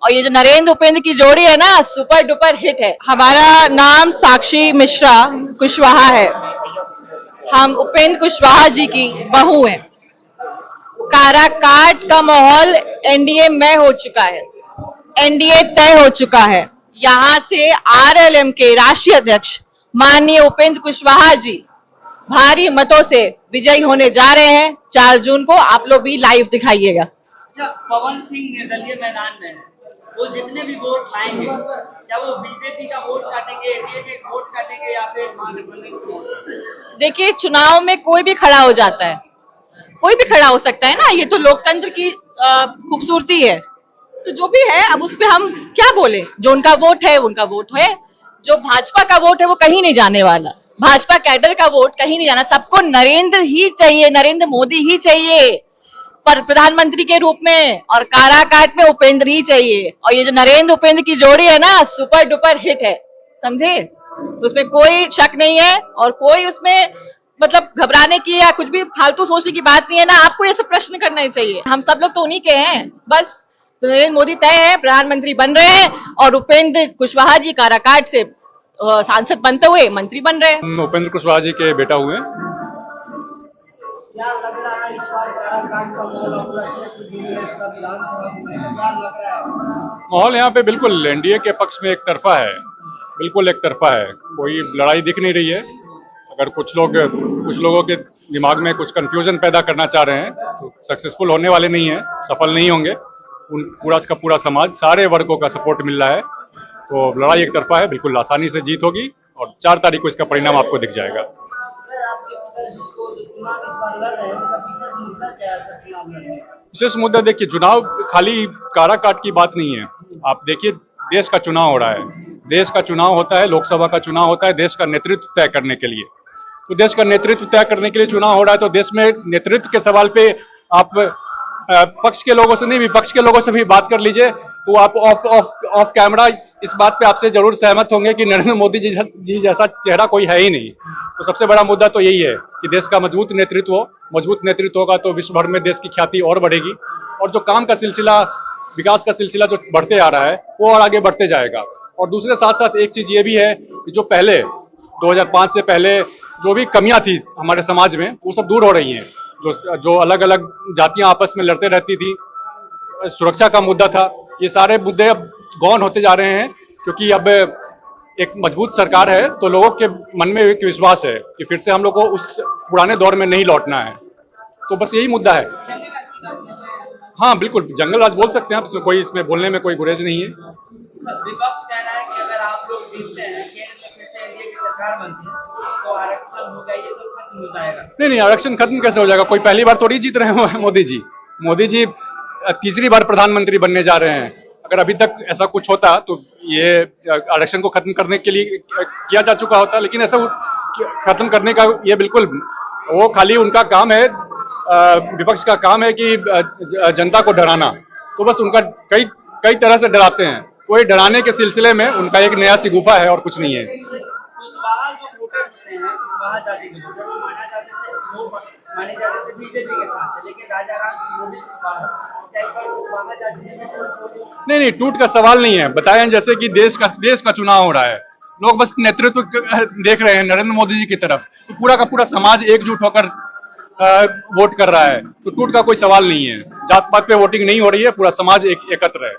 और ये जो नरेंद्र उपेंद्र की जोड़ी है ना, सुपर डुपर हिट है। हमारा नाम साक्षी मिश्रा कुशवाहा है। हम उपेंद्र कुशवाहा जी की बहू हैं। काराकाट का माहौल एनडीए में हो चुका है, एनडीए तय हो चुका है। यहाँ से आरएलएम के राष्ट्रीय अध्यक्ष माननीय उपेंद्र कुशवाहा जी भारी मतों से विजयी होने जा रहे हैं। 4 जून को आप लोग भी लाइव दिखाइएगा। अच्छा, पवन सिंह निर्दलीय मैदान में है, वो जितने भी वोट लाएंगे क्या वो बीजेपी का वोट काटेंगे, एनडीए के वोट काटेंगे या फिर महागठबंधन? देखिए, चुनाव में कोई भी खड़ा हो जाता है, कोई भी खड़ा हो सकता है ना, ये तो लोकतंत्र की खूबसूरती है। तो जो भी है, अब उस पे हम क्या बोले। जो उनका वोट है उनका वोट है, जो भाजपा का वोट है वो कहीं नहीं जाने वाला। भाजपा कैडर का वोट कहीं नहीं जाना। सबको नरेंद्र ही चाहिए, नरेंद्र मोदी ही चाहिए पर प्रधानमंत्री के रूप में, और काराकाट में उपेंद्र ही चाहिए। और ये जो नरेंद्र उपेंद्र की जोड़ी है ना, सुपर डुपर हिट है, समझे। उसमें कोई शक नहीं है और कोई उसमें मतलब घबराने की या कुछ भी फालतू सोचने की बात नहीं है ना। आपको ये सब प्रश्न करना ही चाहिए। हम सब लोग तो उन्हीं के हैं बस। तो नरेंद्र मोदी तय है, प्रधानमंत्री बन रहे हैं और उपेंद्र कुशवाहा जी काराकाट से सांसद बनते हुए मंत्री बन रहे हैं। उपेंद्र कुशवाहा जी के बेटा हुए। क्या लग रहा है इस बार काराकाट का माहौल अपना क्षेत्र विधानसभा में क्या लग रहा है? माहौल यहाँ पे बिल्कुल एनडीए के पक्ष में एक तरफा है, बिल्कुल एक तरफा है। कोई लड़ाई दिख नहीं रही है। अगर कुछ लोगों के दिमाग में कुछ कंफ्यूजन पैदा करना चाह रहे हैं तो सक्सेसफुल होने वाले नहीं है, सफल नहीं होंगे। पूरा का पूरा समाज, सारे वर्गों का सपोर्ट मिल रहा है, तो लड़ाई एक तरफा है। बिल्कुल आसानी से जीत होगी और 4 तारीख को इसका परिणाम आपको दिख जाएगा। सर, आपके पिताजी को जो चुनाव इस बार लड़ रहे हैं उनका विशेष मुद्दा क्या है सर चुनाव लड़ने में? विशेष मुद्दा देखिए, चुनाव खाली काराकाट की बात नहीं है। आप देखिए, देश का चुनाव हो रहा है, देश का चुनाव होता है, लोकसभा का चुनाव होता है देश का नेतृत्व तय करने के लिए। तो देश का नेतृत्व तय करने के लिए चुनाव हो रहा है, तो देश में नेतृत्व के सवाल पे आप पक्ष के लोगों से नहीं, विपक्ष के लोगों से भी बात कर लीजिए, तो आप ऑफ कैमरा इस बात पे आपसे जरूर सहमत होंगे कि नरेंद्र मोदी जी जैसा चेहरा कोई है ही नहीं। तो सबसे बड़ा मुद्दा तो यही है कि देश का मजबूत नेतृत्व हो। मजबूत नेतृत्व होगा तो विश्व भर में देश की ख्याति और बढ़ेगी, और जो काम का सिलसिला, विकास का सिलसिला जो बढ़ते आ रहा है वो और आगे बढ़ते जाएगा। और दूसरे साथ साथ एक चीज ये भी है कि जो पहले 2005 से पहले जो भी कमियां थी हमारे समाज में, वो सब दूर हो रही हैं। जो अलग अलग जातियां आपस में लड़ते रहती थी, सुरक्षा का मुद्दा था, ये सारे मुद्दे अब गौन होते जा रहे हैं, क्योंकि अब एक मजबूत सरकार है तो लोगों के मन में एक विश्वास है कि फिर से हम लोग को उस पुराने दौर में नहीं लौटना है। तो बस यही मुद्दा है। हाँ बिल्कुल, जंगल राज बोल सकते हैं आप, इसमें बोलने में कोई गुरेज नहीं है। सर, विपक्ष कह रहा है कि अगर आप लोग जीतते हैं, केंद्र में फिर से एनडीए की सरकार बनती है तो आरक्षण होगा, ये सब खत्म हो जाएगा। नहीं, आरक्षण खत्म कैसे हो जाएगा? कोई पहली बार थोड़ी जीत रहे हैं मोदी जी तीसरी बार प्रधानमंत्री बनने जा रहे हैं। अगर अभी तक ऐसा कुछ होता तो ये आरक्षण को खत्म करने के लिए किया जा चुका होता, लेकिन ऐसा खत्म करने का ये बिल्कुल, वो खाली उनका काम है, विपक्ष का काम है कि जनता को डराना। तो बस उनका कई तरह से डराते हैं, कोई डराने के सिलसिले में उनका एक नया सिगुफा है और कुछ नहीं है। कुशवाहा जो वोटर होते हैं, कुशवाहा जाति के वोटर, वो माने जाते थे बीजेपी के साथ, लेकिन राजा राम सिंह वो भी कुशवाहा, क्या इस बार कुशवाहा जाति में नहीं, टूट का सवाल नहीं है। बताया जैसे कि देश का चुनाव हो रहा है, लोग बस नेतृत्व देख रहे हैं नरेंद्र मोदी जी की तरफ, तो पूरा का पूरा समाज एकजुट होकर वोट कर रहा है, तो टूट का कोई सवाल नहीं है। जात पात पे वोटिंग नहीं हो रही है, पूरा समाज एकत्र है।